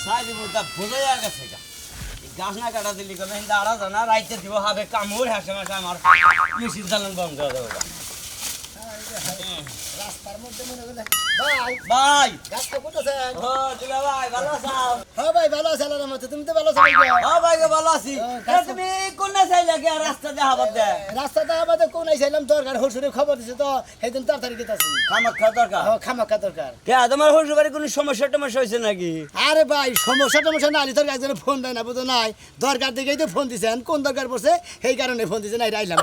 Side মুদা বোঝাইয়া গেছে গা গাছ না কাটা দিলি কবে দাঁড়া জানা রাইতে দিব হবে কামড় হাসে মাসে আমার মেশিন চালান বন্ধ করে দেবো রাস্তার মধ্যে মনে করে ভাই গাছটা কোথাছেন? ও দুলা ভাই ভালো আছো হ্যাঁ ভাই ভালো আছে আল্লাহর রহমতে। তুমি তো ভালো আছো ভাই? হ্যাঁ ভাই ভালো আছি তুমি কোন সাইড লাগে রাস্তা দেখাবার দে রাস্তাটা আমাদের কোন আইছিলাম দরকার হসুরে খবর দিছে তো সেইদিন তাড়াতাড়ি গেতাছি। খামাখা দরকার খামাকা দরকার। কে তোমার শ্বশুর বাড়ি কোনো সমস্যা টমস্যা হয়েছে নাকি আরে ভাই সমস্যা টমস্যা না তোর একজনে ফোন দেয় না বুঝো নাই দরকার দেখেই তো ফোন দিছেন কোন দরকার পড়ছে সেই কারণে ফোন দিছে না আইলাম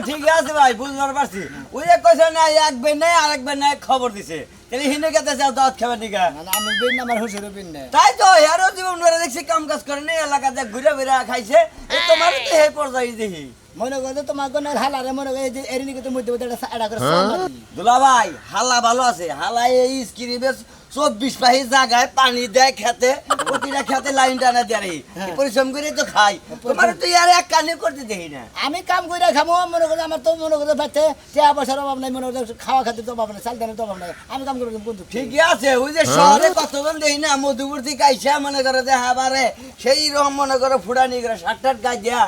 ঠিক আছে ভাই বুঝবার পারছি ওই যে কইছে না একবার নাই আরেকবার নাই খবর দিছে তাহলে হিনে গেতে যাও দাওয়াত খাবার নিকা মানে আমি বিন আমার হসুরে বিন না তাই তো হেরো জীবন ধরে দেখছি কাম কাজ করে নি এলাকাতে ঘুরে ঘুরে খাইছে তোমার তো এই পর্যায়ে দেখি মনে করছে তোমার কোন হালারে মনে করে যে এর নিকে তো মধ্যে মধ্যে এটা করে দুলা ভাই হালা ভালো আছে হালা এই স্ক্রিনে 24 পাহি জায়গায় পানি দেয় খেতে প্রতিটা খেতে লাইন টানা দেয় পরিশ্রম করে তো খাই তোমার তো ইয়ার এক কানে করতে দেখি না আমি কাম করে খাবো মনে করে আমার তো মনে করে বাচ্চা টাকা পয়সার অভাব নাই মনে করে খাওয়া খাতে তো অভাব নাই চাল দানের তো অভাব নাই আমি কাম করে কিন্তু ঠিকই আছে ওই যে শহরে কতজন দেখি না মধুপুর থেকে আইসা মনে করে যে হাবারে সেই রকম মনে করে ফুড়ানি করে শার্টার গায়ে দেয়া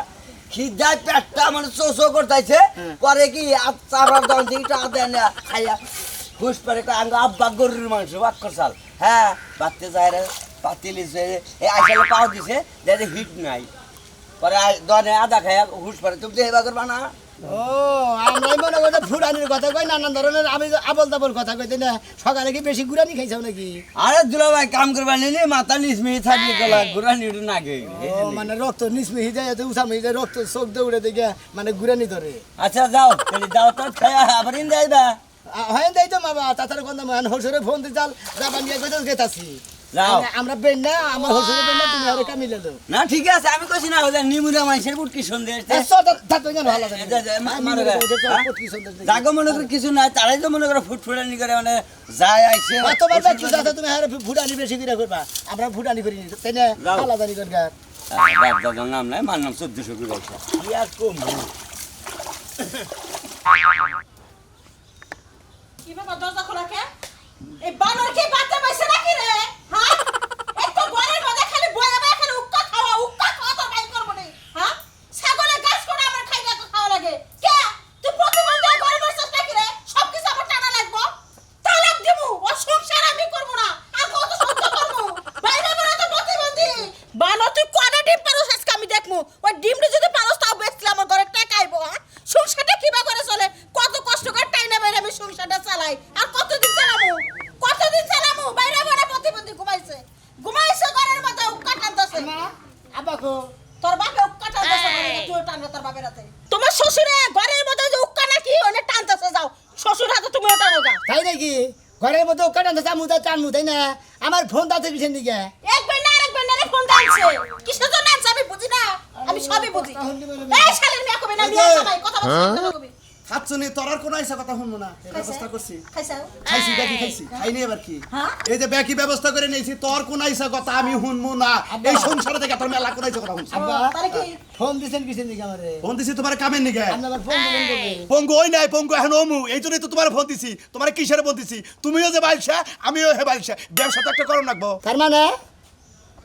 খিদায় পেটটা মানে চো করতেছে পরে কি চাবার দন থেকে টাকা দেয় খাইয়া হুশ পরে আঙ্গ আব্বা গরুর মাংস বাক্কর চাল হ্যাঁ বাড়তে যায় রে পাতিলি এই আইসালে পাও দিছে দেখে হিট নাই পরে দনে আদা খাইয়া হুশ পরে তুমি এবার করবা না ও আমরাই মনে করতে ফুরানির কথা কই নানান ধরনের আমি আবল তাবল কথা কইতে না সকালে কি বেশি গুড়ানি খাইছাও নাকি আরে দুলা ভাই কাম করবা নিলে মাথা নিসমিহি থাকলে গলা গুড়ানি না গে ও মানে রক্ত নিসমিহি যায় তো উসামিহি যায় রক্ত চোখ দৌড়ে দেখে মানে গুড়ানি ধরে আচ্ছা যাও তাহলে যাও তো খাইয়া আবার ইন যাইবা হয় দেই তো বাবা তাছাড়া কোন মান হসুরে ফোন দি চাল যাবা নিয়ে কইতে গেতাছি যাও আমরা বেন না আমার হসুরে বেন না তুমি আরে কামিলে দাও না ঠিক আছে আমি কইছি না ওই নিমুরা মাইসের বুট কি সন্দেশ থাকতো কেন ভালো জাগো মনে করে কিছু নাই তারাই তো মনে করে ফুটফুটানি করে মানে যায় আইছে তোমার বাচ্চা দাদা তুমি আরে ফুটানি বেশি করে করবা আমরা ফুটানি করি তাই না আলাদা নি করগা দাদার নাম নাই মার নাম 1400 করে আছে কি আর কম কি বাবা দরজা খোলা কে এই বানর কি বাচ্চা পাইছে নাকি রে হ্যাঁ একটু ঘরের মধ্যে খালি বয়া বয়া খালি উক্কা খাওয়া তো বাই করব না হ্যাঁ ছাগলের গাছ কোনা আমার খাইলে তো খাওয়া লাগে কে তুই প্রতিদিন যা ঘরে বসছিস নাকি রে সব কিছু আমার টানা লাগবো তালাক দেবো ও সংসার আমি করব না আর কত সহ্য করব বাইরে বেরো তো প্রতিবন্ধী বানর তুই কোনা ডিম পারোস আজকে আমি দেখমু ওই ডিমটা যদি পারোস তাও বেচলে আমার ঘরে টাকা আইবো হ্যাঁ সংসারটা কিবা করে চলে কত কষ্ট করে টাইনা বাইরে আমি সংসারটা চালাই আর কতদিন চালামু বাইরে বাইরে প্রতিবন্ধী ঘুমাইছে ঘরের মধ্যে উক্কা টানতেছে আবাকো তোর বাপে উক্কা টানতেছে তুই টানবে তোর বাপের হাতে তোমার শ্বশুরে ঘরের মধ্যে যে উক্কা নাকি ওনে টানতেছে যাও শ্বশুর হাতে তুমি টানো গা তাই নাকি ঘরের মধ্যে কাটান চামু দা টানমু তাই না আমার ফোন দাতে কিছেন দিকে একবার না ফোন দাইছে কিসের জন্য আনছে আমি বুঝি না আমি সবই বুঝি এই শালের মিয়া কবে না মিয়া সবাই কথা বলছিস হাতছনি তোরার কোন আইসা কথা শুনবো না এই ব্যবস্থা করছি খাইছাও খাইছি দেখি খাইছি খাইনি এবার কি হ্যাঁ? এই যে ব্যাকি ব্যবস্থা করে নিয়েছি তোর কোন আইসা কথা আমি শুনবো না এই সংসারে থেকে তোর মেলা কোন আইসা কথা শুনছি আব্বা তারে কি ফোন দিছেন কিছেন দিকে আমারে ফোন দিছি তোমার কামের নিগে আপনার ফোন দিবেন কবে পঙ্গু ওই নাই পঙ্গু এখন ওমু এই জন্যই তো তোমার ফোন দিছি তোমার কিসের ফোন দিছি তুমিও যে বাইলসা আমিও হে বাইলসা ব্যবসা তো একটা করণ লাগবো তার মানে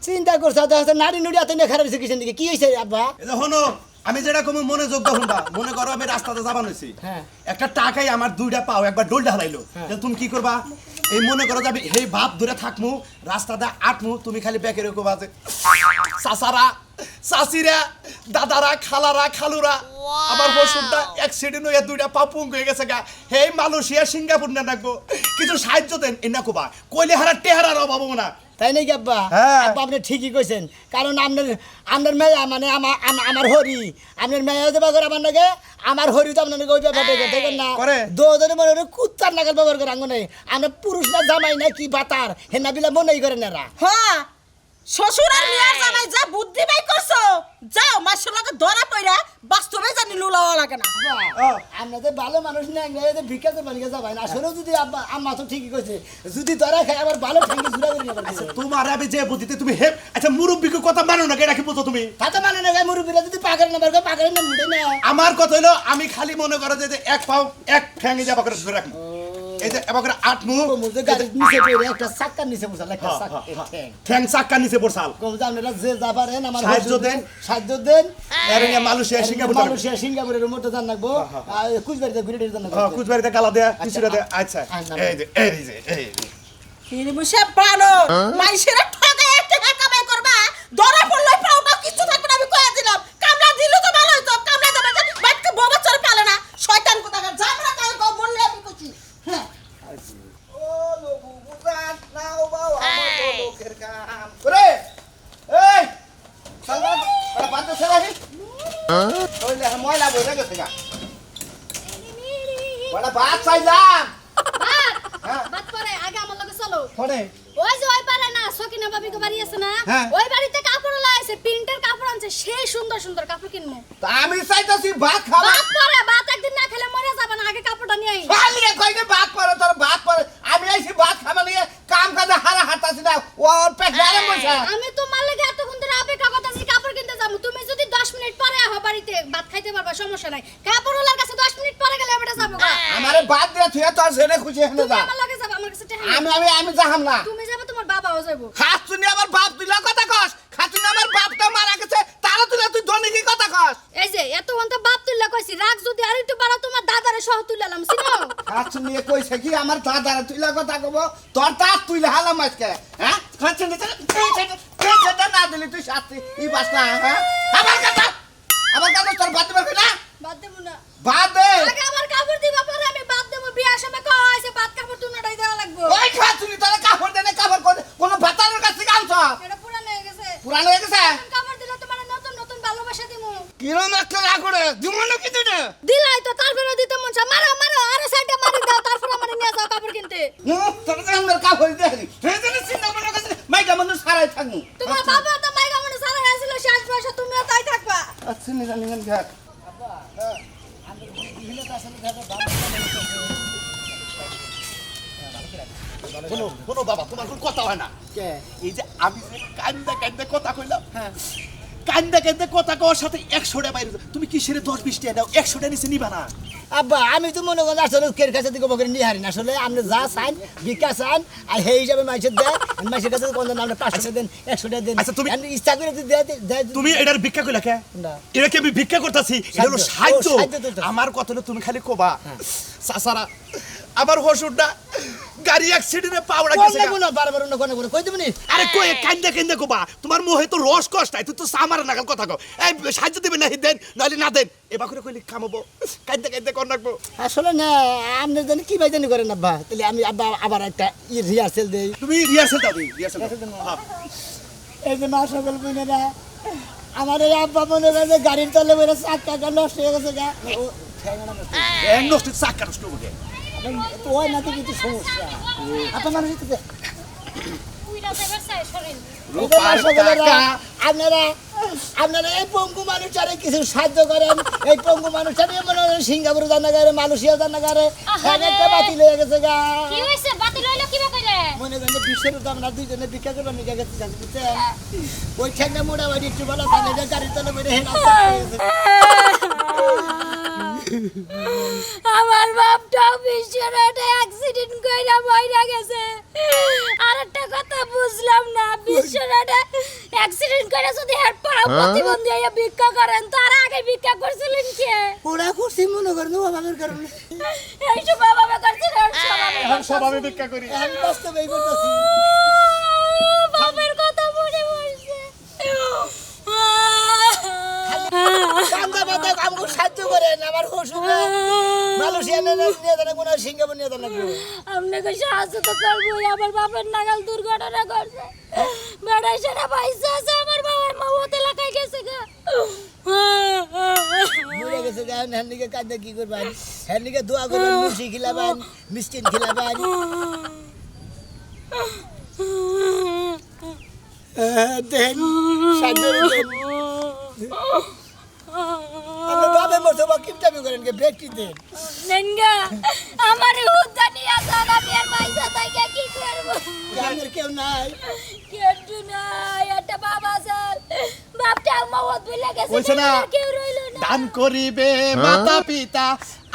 চিন্তা করছো তো নারী নুড়ি হাতে নিয়ে খারাপ হয়েছে কিসেন দিকে কি হয়েছে আব্বা এই যে হনো আমি যেটা কম মনে যোগ্য হুনবা মনে করো আমি রাস্তাতে যাবান হইছি হ্যাঁ। একটা টাকাই আমার দুইটা পাও একবার ডোলটা হারাইলো তুমি কি করবা এই মনে করো যাবে এই ভাব ধরে থাকমু রাস্তাতে আটমু তুমি খালি ব্যাকের কোবা যে চাচারা চাচিরা দাদারা খালারা খালুরা আমার বসুরটা অ্যাক্সিডেন্ট হয়ে দুইটা পা পুং হয়ে গেছে গা হে মালয়েশিয়া সিঙ্গাপুর না রাখবো কিছু সাহায্য দেন এনা কোবা কইলে হারা টেহারার অভাব না তাই নাকি আব্বা হ্যাঁ। আব্বা আপনি ঠিকই কইছেন কারণ আপনার মেয়া মানে আমার হরি আপনার মেয়া যে বাগর আমার নাকি আমার হরি তো আপনার ওই ব্যাপারটা দেখেন না করে। দুজনে মনে হয় কুত্তার নাগাল ব্যবহার করে আঙ্গনে আমরা পুরুষ না জামাই না কি বাতার হেনা বিলা মনেই করেন এরা হ্যাঁ শ্বশুর আর মিয়ার জামাই যা বুদ্ধি বাই করছো যাও মাসের লাগে ধরা পইরা বাস্তবে জানি লুলাও লাগে না আমরা যে ভালো মানুষ না ভিক্ষা তো বানিয়ে যাবাই না আসলে যদি আব্বা আম্মা তো ঠিকই কইছে যদি ধরা খাই আবার ভালো ঠেঙ্গে জুড়া করে নেবার তোমার আমি যে বুঝিতে তুমি হে আচ্ছা মুরব্বীকে কথা মানো না এটা কি বুঝো তুমি তাতে মানে না মুরব্বীরা যদি পাকারে নেবার পাকারে না মুটে না আমার কথা হলো আমি খালি মনে করো যে এক পাও এক ঠ্যাঙ্গে যাবা করে ধরে রাখবো এই যে এবার করে আটমু কমুজে গাড়ির নিচে পড়ে একটা চাক্কার নিচে বসাল একটা চাক্কা ঠ্যাং ঠ্যাং চাক্কা নিচে পড়ছাল কমুজে আপনারা যে যা পারেন আমার সাহায্য দেন। সাহায্য দেন এর নিয়ে মালয়েশিয়া সিঙ্গাপুর যাবেন। মালয়েশিয়া সিঙ্গাপুরের মধ্যে জান লাগবো আর কুচবিহারিতে ঘুরে জান লাগবো কুচবাড়িতে গালা দেয়া কিছুটা দেয়া আচ্ছা আচ্ছা। এই যে এই যে কিরে বসে বানর মাইশেরা ঠকে একটা কামাই করবা ধরা পড়লে পাউটা কিছু থাকবে না আমি কইয়া দিলাম কামলা দিল তো ভালো হইতো কামলা দেবে যে বাইকে বাবা চলে পালে না শয়তান কোথাকার জামরা কাল কো বললে আমি কইছি হ্যাঁ ও লোবু বুকাত নাও বাও আমার তো লোকের কাম করে এই সালমান বড় পাতে সেরাহি ওইলে ময়লা বইরা গেছে গা বড় ভাত চাইলাম হ্যাঁ বাত পরে আগে আমার লগে চলো ফোনে ওই যে ওই পারে না সকিনা ভাবি গো বাড়ি আছে না হ্যাঁ। ওই বাড়িতে কাপড় লাইছে প্রিন্টের কাপড় আনছে সেই সুন্দর সুন্দর কাপড় কিনমু তা আমি চাইতাছি ভাত খাবা বাত পরে বাত একদিন না খেলে মরে যাবে না আগে কাপড়টা নিয়ে আই খালি কইকে ভাত পরে তোর ভাত পরে আমি আইছি ভাত খাবা নিয়ে কাম কাজে হারা হাঁটাছি না ওর পেছনে বসে আমি তোমার লাগে এতক্ষণ ধরে অপেক্ষা করতেছি কাপড় কিনতে যাবো তুমি যদি 10 মিনিট পরে আহো বাড়িতে ভাত খাইতে পারবা সমস্যা নাই কাপড়ওয়ালার কাছে 10 মিনিট পরে গেলে এবারে যাবো গা। আমারে ভাত দিয়ে তুই তোর ছেড়ে খুশি হয়ে তুমি যা আমার লাগে যাবা আমার কাছে টাকা নেই। আমি যাহাম না তুমি যাবে তোমার বাবাও যাবো খাতুনি আমার বাপ তুই কথা কস খাতুনি আমার বাপটা মারা গেছে তারা তুই ধনী কি কথা কস এই যে এত ঘন্টা বাপ তুললা কইছি রাগ যদি আর একটু বাড়াও তোমার দাদারে সহ তুললাম চিনো খাতুনি কইছে কি আমার দাদার তুই কথা কব তোর তা তুই হালাম আজকে হ্যাঁ খাতুনি সেটা না দিলি তুই শাস্তি ই বাস না হ্যাঁ আমার কথা তোর বাদ দিবার না বাদ দেবো না বাদ দে আগে আমার কাপড় দিবা পরে আমি বাদ দেবো বিয়ার সময় কওয়া হয়েছে বাদ কাপড় তুনাটাই দেওয়া লাগবে ওই খাতুনি তোর কাপড় দেনে কাপড় কোন ভাতারের কাছে গামছ এটা পুরানো হয়ে গেছে পুরানো হয়ে গেছে নতুন কাপড় দিলে তোমার নতুন নতুন ভালোবাসা দিমু কিরম একটা রাগড়ে দিমনো কি তুই দিলাই তো তারপরে দিতে মন চায় মারো মারো আরো সাইডে মারি দাও তারপর আমারে নিয়ে যাও কাপড় কিনতে তোর আমার কাপড় দেখি সেই জন্য চিন্তা মনে করছিস মাইকা মানুষ সারাই থাকবো তোমার বাবা তো মাইগা মনে সারা হয়েছিল শেষ বয়সে তুমিও তাই থাকবা আচ্ছা নিজান ঘাট কোনো বাবা তোমার কোনো কথা হয় না কে এই যে আমি যে কান্দা কথা কইলাম হ্যাঁ কান্দা কথা কওয়ার সাথে 100 টাকা বাইরে তুমি কি সেরে 10-20 টাকা দাও 100 টাকা নিচে নিবা না আব্বা আমি তো মনে করি আসলে কের কাছে দিকে বকরে নিয়ে হারি না আসলে আপনি যা চান ভিক্ষা চান আর সেই হিসাবে মাইসের দেয় মাইসের কাছে কোন আপনি 500 দেন 100 টাকা দেন আচ্ছা, তুমি- আপনি ইচ্ছা করে যদি দেয় তুমি এটার ভিক্ষা কইলা কে না। এটা কি আমি ভিক্ষা করতেছি এটা হলো সাহায্য ও, সাহায্য তো। আমার কথা হলো তুমি খালি কবা সাসারা আমার হসুরটা গাড়ি অ্যাক্সিডেন্টে পাওড়া গেছে কোন কোন বারবার অন্য কোন কোন কই দিবনি আরে কই কান্দা কবা তোমার মোহে তো রস কষ্ট তুই তো সামার নাগাল কথা কও এই সাহায্য দিবে না দেন নাহলে না দেন এবার করে কইলে কামাবো কান্দা কোন রাখবো আসলে না আপনি জানি কি ভাই জানি করেন আব্বা তাহলে আমি আব্বা আবার একটা রিহার্সেল দেই তুমি রিহার্সাল দাও রিহার্সাল এই যে মা সকল বোনেরা আমার এই আব্বা মনে করে যে গাড়ির তলে বেরো চাক্কা নষ্ট হয়ে গেছে গা ও ঠ্যাংনা নষ্ট এক নষ্ট চাকা নষ্ট হবে তো ওই না তো কিছু সমস্যা আপনার মানুষ তো উইরা যাবার চাই শরীর আপনারা এই পঙ্গু মানুষটারে কিছু সাহায্য করেন এই পঙ্গু মানুষটারে মনে হয় সিঙ্গাপুর জানাগারে মালয়েশিয়া জানাগারে একটা বাতিল হয়ে গেছে গা কি হইছে বাতিল হইলো কিবা কইলে মনে করেন যে বিশ্বের তো আমরা দুইজনে ভিক্ষা করবার নিয়ে গেছি বুঝছেন ওই ঠেঙ্গা মোড়া বাড়ি একটু বলা তাহলে যে গাড়ির তলে বেড়ে হেন আমার বাপটাও বিশ্বের একটা অ্যাক্সিডেন্ট কইরা মইরা গেছে আর একটা কথা বুঝলাম না বিশ্বের একটা অ্যাক্সিডেন্ট করে যদি হেড পড়া প্রতিবন্ধী হয়ে ভিক্ষা করেন তার আগে ভিক্ষা করছিলেন কে ওরা করছি মনে করেন ও আমাদের কারণে এই সময় বাবা করছিলেন এখন সব আমি ভিক্ষা করি আমি বাস্তবে করতেছি বাবার কথা মনে পড়ছে কান্দা বাদা আমাকে সাহায্য করেন আমার শ্বশুর মালয়েশিয়া নিয়ে যান কোনো সিঙ্গাপুর নিয়ে যান আপনাকে সাহায্য তো করবোই আমার বাবার নাগাল দুর্ঘটনা করছে বেড়াই সেটা পয়সা আছে আমার বাবার মা ওতে এলাকায় গেছে গা মরে গেছে গান হ্যান্ডিকে কান্দা কি করবেন হ্যান্ডিকে দোয়া করবেন মুসি খিলাবেন মিষ্টিন খিলাবেন দেন সাহায্য দেন আপনি বাবে মতো বা কিপটামি করেন কে ব্রেকটি দেন নেনগা আমার হুদা নিয়ে যান আমি আর পয়সা তাইকে কি করবো গ্রামের কেউ নাই কেটু নাই একটা বাবা স্যার বাপটা মওত বলে গেছে বলছে না কেউ রইলো না দান করিবে মাতা পিতা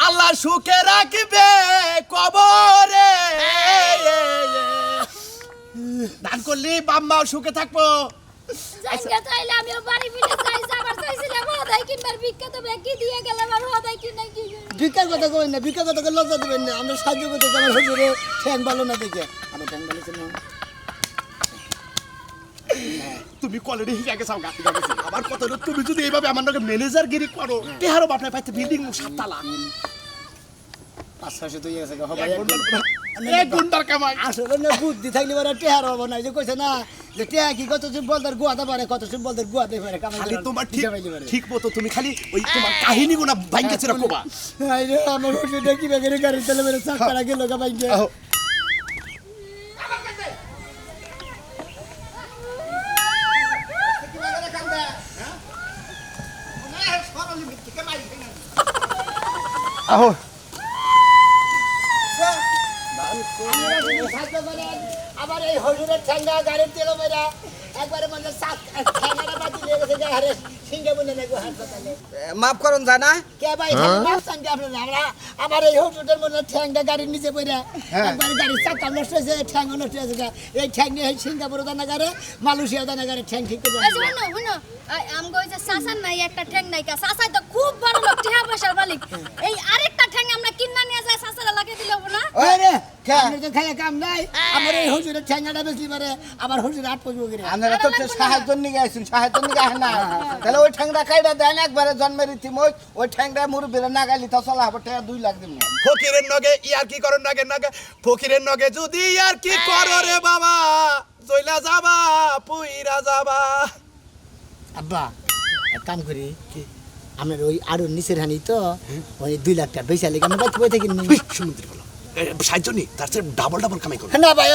আল্লাহ সুখে রাখবে কবরে দান করলি বাম্মা সুখে থাকবো জায়গা চাইলে আমিও বাড়ি ফিরে যাই আবার চাইছিলাম হদাই কিনবার ভিক্ষা তো ব্যাকি দিয়ে গেলাম আর হদাই কিনা কি ভিক্ষার কথা কবেন না, ভিক্ষার কথা লজ্জা দেবেন না। আমরা সাহায্য করতে আমার হুজুরে ঠ্যাং ভালো না দেখে আমার ঠ্যাং ভালো ছিল না। তুমি কলেজে হিসেবে চাও গাছ আমার কথা হলো তুমি যদি এইভাবে আমার নাকি ম্যানেজার গিরি করো তেহারও বাপনে পাইতে বিল্ডিং 7 তলা 500 তো ইয়ে হবে এক ঘন্টার কামাই আসলে না বুদ্ধি থাকলে বড় টেহার হবে না, যে কইছে না যে টেহা কি কত সব বলদার গুয়াতে পারে, কত সব বলদার গুয়াতে পারে কামাই খালি করে, তোমার হিসাব হইলে পারে। ঠিক মতো তুমি খালি ওই তোমার কাহিনীগুলো ভাঙ্গে ছিল কোবা আই রে আমার হুজুরে কি বেগরে গাড়ি চলে মেরে চাকরা গেল গা বাইকে। আহো আবার এই হুজুরের ঠ্যাঙ্গা গাড়ির তেল মেরা একবারে মানে চাক ঠ্যাঙ্গাটা বাতি দিয়ে গেছে যে হারে সিংহে বলে নাকি হাসপাতালে। মাফ করুন জানা কে ভাই মাপছেন কি আপনারা? আমরা আমার এই হুজুরের মনে ঠ্যাংটা গাড়ির নিচে পড়ে একবারে গাড়ির চাকা নষ্ট হয়েছে, ঠ্যাং নষ্ট হয়েছে। এই ঠ্যাং নিয়ে সিঙ্গাপুর দানাগারে মালয়েশিয়া দানাগারে ঠ্যাং ঠিক করে এই শুনো শুনো আমগো ওই যে সাসার নাই একটা ঠ্যাং নাই কা সাসাই তো খুব বড় লোক টিহা পয়সার মালিক এই আরেকটা ঠ্যাং আমরা কিন্না নিয়ে যায় সাসারা লাগিয়ে দিলে হবে না ওরে আপনি তো খাইয়া কাম নাই, আমার এই হুজুরের ঠ্যাংটা বেশি পারে আমার হুজুর আট পড়বো করে। আপনারা তো সাহায্য নিয়ে আইছেন, সাহায্য নিয়ে আসেন না তাহলে ওই ঠ্যাংরা কাইটা দেন একবারে জন্মের ইতিময় ওই ঠ্যাংরা মুরব্বীরা না গাইলি তো চলা হবে টাকা 2 লাখ দিন ফকিরের নগে ইয়ার কি করন নগে নগে ফকিরের নগে যদি ইয়ার কি করো রে বাবা জইলা যাবা পুইরা যাবা আব্বা এক কাম করি কি আমার ওই আরো নিচের হানি তো ওই 2 লাখ টাকা বেচা লেগে আমি বাইতে বই থেকে নিই সমুদ্র বলো সাহায্য নি তার চেয়ে ডাবল ডাবল কামাই করো না ভাই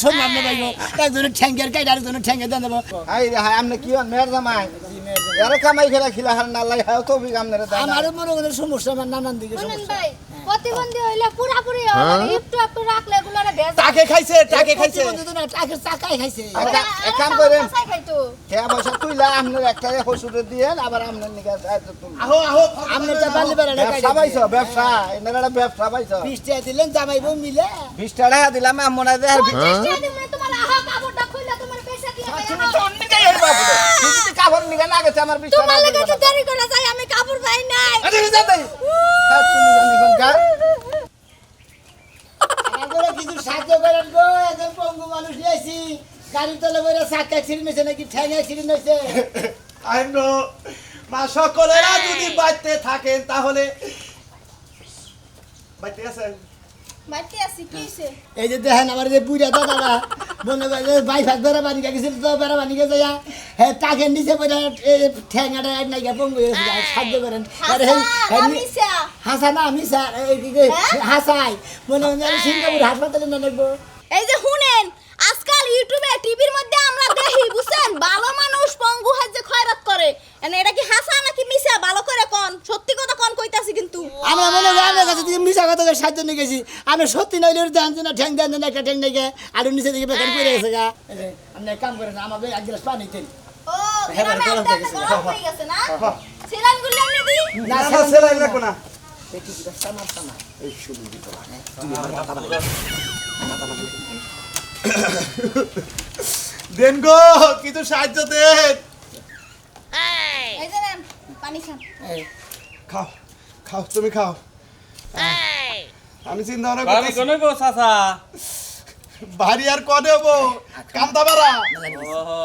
সম্মান না ভাই, একজনের ঠ্যাঙ্গের কাইটা আরেকজনের ঠ্যাঙ্গে দেন দেবো। হাই রে হাই আপনি কি হন মেয়ের জামাই এর কামাই ফেরা খিলা হার না লাই হাও তো বি আপনারা দেন আমার মনে করে সমস্যা আমার নানান দিকে শুনেন সমস্যা। ভাই প্রতিবন্ধী হইলে পুরাপুরি একটু একটু রাখলে এগুলোরে ভেজ টাকে খাইছে টাকে খাইছে টাকের চাকাই খাইছে। এক কাম করেন খাইতো টাকা পয়সা তুইলা আপনার একটা হসুরে দিয়েন আবার আপনার নিকে সাহায্য তুলুন আহো আহো আপনি তো বালি বেড়া ব্যবসা পাইছো ব্যবসা এনারা একটা ব্যবসা পাইছো 20 টাকা দিলেন জামাইবো মিলে 20 টাকা দিলাম মনে দেয় তোমার আহা কাপড়টা খুইলা তোমার পয়সা দিয়ে তুমি তো অন্যটাই হইবা বলে তুমি যদি কাপড় নিগে না গেছে আমার 20 তোমার টাকা লাগে তো দেরি করে যাই আমি কাপড় পাই নাই আরে যা দেই হ্যাঁ তুমি জানি কোন কার আমাদের কিছু সাহায্য করেন গো, একজন পঙ্গু মানুষ নিয়েছি গাড়ির তলে বইরা চাকা অ্যাক্সিডেন্ট হয়েছে নাকি ঠ্যাং অ্যাক্সিডেন্ট হয়েছে। আই নো মা সকলেরা যদি বাইতে থাকেন তাহলে বাইতে আছেন বাইতে আছি কি হইছে এই যে দেখেন আমার যে বুড়া দাদারা মনে করে যে ভাই ফাঁক বেড়া বানি গেছিল তো বেড়া বানি গেছে হ্যাঁ টাকে নিচে পড়ে ঠ্যাংটা নাই গা পঙ্গু হয়েছে সাহায্য করেন। আর আমিসা হাসান আমি স্যার হাসাই মনে হয় সিঙ্গাপুর হাসপাতালে না লাগবো। এই যে শুনেন আজকাল ইউটিউবে টিভির মধ্যে আমরা দেখি বুঝছেন ভালো মানুষ পঙ্গু হয় যে খয়রাত করে এনে এটা কি হাসা নাকি মিছা ভালো করে কোন সত্যি কথা কোন কইতাছি কিন্তু আমি মনে হয় আমার কাছে থেকে মিশা কথা সাহায্য নিয়ে গেছি, আমি সত্যি নইলে জানছি না ঠ্যাং দেন একটা ঠ্যাং নেই আর নিচে থেকে বেকার করে গেছে গা। আপনি এক কাম করেন আমাকে এক গ্লাস পানি দেন। ও গ্রামে আড্ডা গরম হয়ে গেছে না ছিলেন গুলি আমি দি না না সেলাই লাগবো না দেন গো কিছু সাহায্য দেন এই যে নেন, পানি খান খাও খাও তুমি খাও আমি চিন্তা ভাবনা ভাবি করতেছি কোনে গো চাচা বাড়ি আর কনে হবো কামতা বাড়া ওহো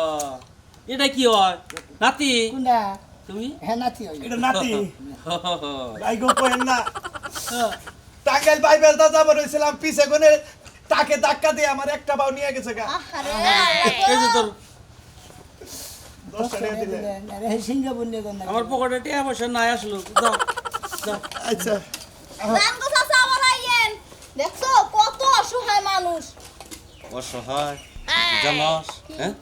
এটা কি হয় নাতি কোনটা তুমি হ্যাঁ নাতি হই এটা নাতি ওহো। ভাই গো কোয়েন না টাঙ্গাইল বাই বেলদা যাব রইছিলাম পিছে কোনে তাকে ধাক্কা দিয়ে আমার একটা বাউ নিয়ে গেছে গা আরে এই যে তোর 10 টাকা দিলে সিঙ্গাপুর নিয়ে কোন আমার পকেটে টাকা পয়সা নাই আসলো দাও দাও আচ্ছা জান গো চাচা আবার আইয়েন দেখছো কত অসহায় মানুষ অসহায় জানাস হ্যাঁ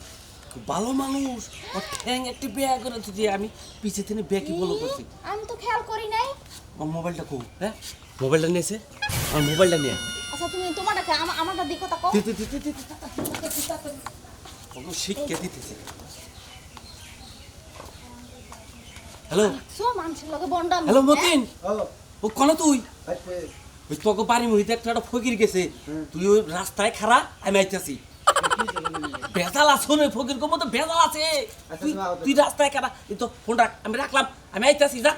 ভালো মানুষ ও ঠ্যাং একটি বেয়া করে দিয়ে আমি পিছে থেকে বেকি বলো করছি আমি তো খেয়াল করি নাই আমার মোবাইলটা কো হ্যাঁ মোবাইলটা নিয়েছে আমার মোবাইলটা নিয়ে আচ্ছা তুমি তোমারটা আমারটা দিকো তা কও কোনো শিক্ষা দিতেছে হ্যালো সো মানুষের লগে বন্ডামি হ্যালো মতিন ও কোন তুই ওই তোকে বাড়ি মহিতে একটা ফকির গেছে তুই ওই রাস্তায় খাড়া আমি আইতাছি বেজাল আছে ওই ফকির কো মতো বেজাল আছে তুই রাস্তায় খাড়া এই তো ফোন রাখ আমি রাখলাম আমি আইতাছি যা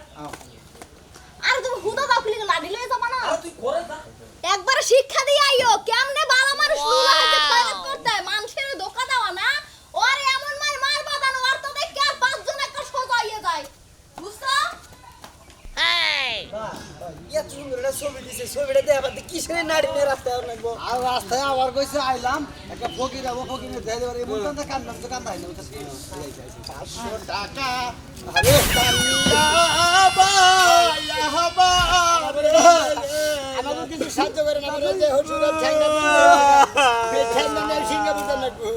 আর তুমি হুদা দাও ক্লিক না দিলে যাবা না তুই করে যা একবার শিক্ষা দিয়ে আইও কেমনে বালা মানুষ নুলা হতে খয়রাত করতে হয় মানুষের ধোকা দেওয়া না ওরে এমন মার বাদান ওর তো দেখে আর পাঁচজন একটা সোজা হয়ে যায় বুঝছো এত সুন্দর একটা ছবি দিছে ছবিটা দিয়ে আবার কিসের নারী নিয়ে রাস্তায় লাগবো আর রাস্তায় আবার কইছে আইলাম একটা ফকির যাবো ফকির দেয় দেবে এমন তো কান্নাম তো কান্না হইলো 500 টাকা আরে সাল্লাল্লাহু আমাকে কিছু সাহায্য করেন আমরা যে হুজুরের ঠ্যাংটা এই ঠ্যাংটা নিয়ে সিঙ্গাপুর যান লাগবো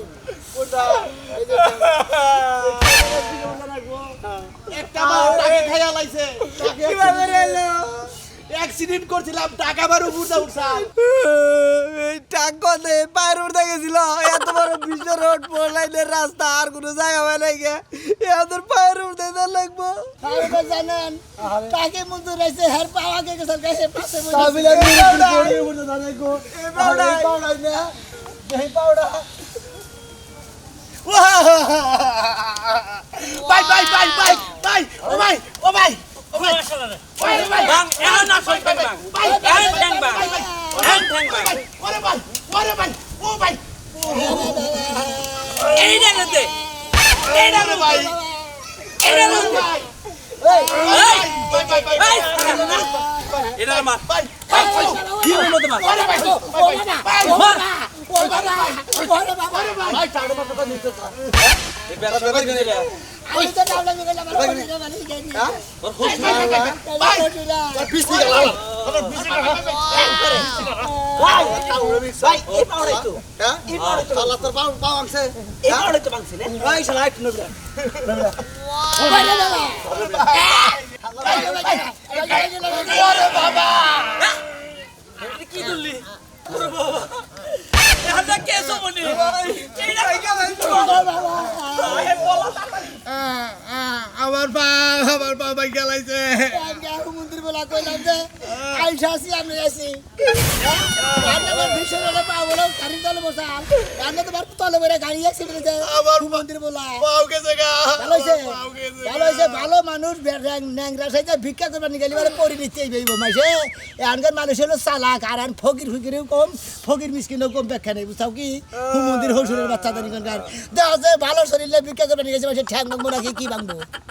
কোথা এই যে একটা বার টাকা খাইয়া লাইছে কিভাবে রেলো অ্যাক্সিডেন্ট করছিলাম টাকা বার উপরে উঠছাল টাকা দে পায়ের উঠতে গেছিল এত বড় বিশ্ব রোড লাইনের রাস্তা আর কোনো জায়গা হয় নাই গে এদের পায়ের উঠতে লাগবো তাহলে জানেন তাকে মজুর আছে হের পাওয়া গে গেছে গায়ে পাশে সাবিলা বসে বসে জানে গো এই পাউডার না এই powder bye bye bye bye bye ও ভাই ও ভাই ও ভাই বাং এখন না সই বাং এখন ঠ্যাং বাং এখন ঠ্যাং বাং ওরে ভাই ও ভাই এই দেখতে এইটা রে ভাই এটা মার ভাই এই বাই বাই এই এটা মার ভাই কি হলো তোমার ওরে ভাই ভাই মার ও বাবা ওরে বাবা ভাই টাকা মত তো নিতে এই বেড়া বেড়া দিলে রে আমি তো ডাউলা গেলাম আমার বলে মানে গেনি তোর হোশ ভাই পিছি গেল আমার পিছি গেল ভাই এই পাউডার তো হ্যাঁ এই পাউডার তো আল্লাহ তোর পাও আনছে এই পাউডার তো ভাঙছে রে ভাই শালা একটু নবরা ওরে বাবা কি করলি ওরে বাবা এটা কেসো মনি এইটা কি আমার পা ভাই গেলাইছে মন্দির বলা কইলাম যে আইসা আছি আমি আছি আমরা ভীষণ হলে পাবলো গাড়ি তলে বসা আমরা তো তলে বসে গাড়ি অ্যাক্সিডেন্ট আবার মন্দির বলা পাও গেছে গা ভালো হয়েছে ভালো মানুষ ন্যাংরা সাইতে ভিক্ষা করবার নিয়ে গেলে পরি নিতে যাইব মাসে এখানকার মানুষ হলো চালাক আর ফকির ফকিরেও কম ফকির মিসকিনও কম ব্যাখ্যা নেই বুঝতাও কি মন্দির হসুরের বাচ্চাদের এখানকার দেখা যায় ভালো শরীরে ভিক্ষা করবার নিয়ে গেছে মাসে ঠ্যাং ভাঙবো নাকি কি ভাঙবো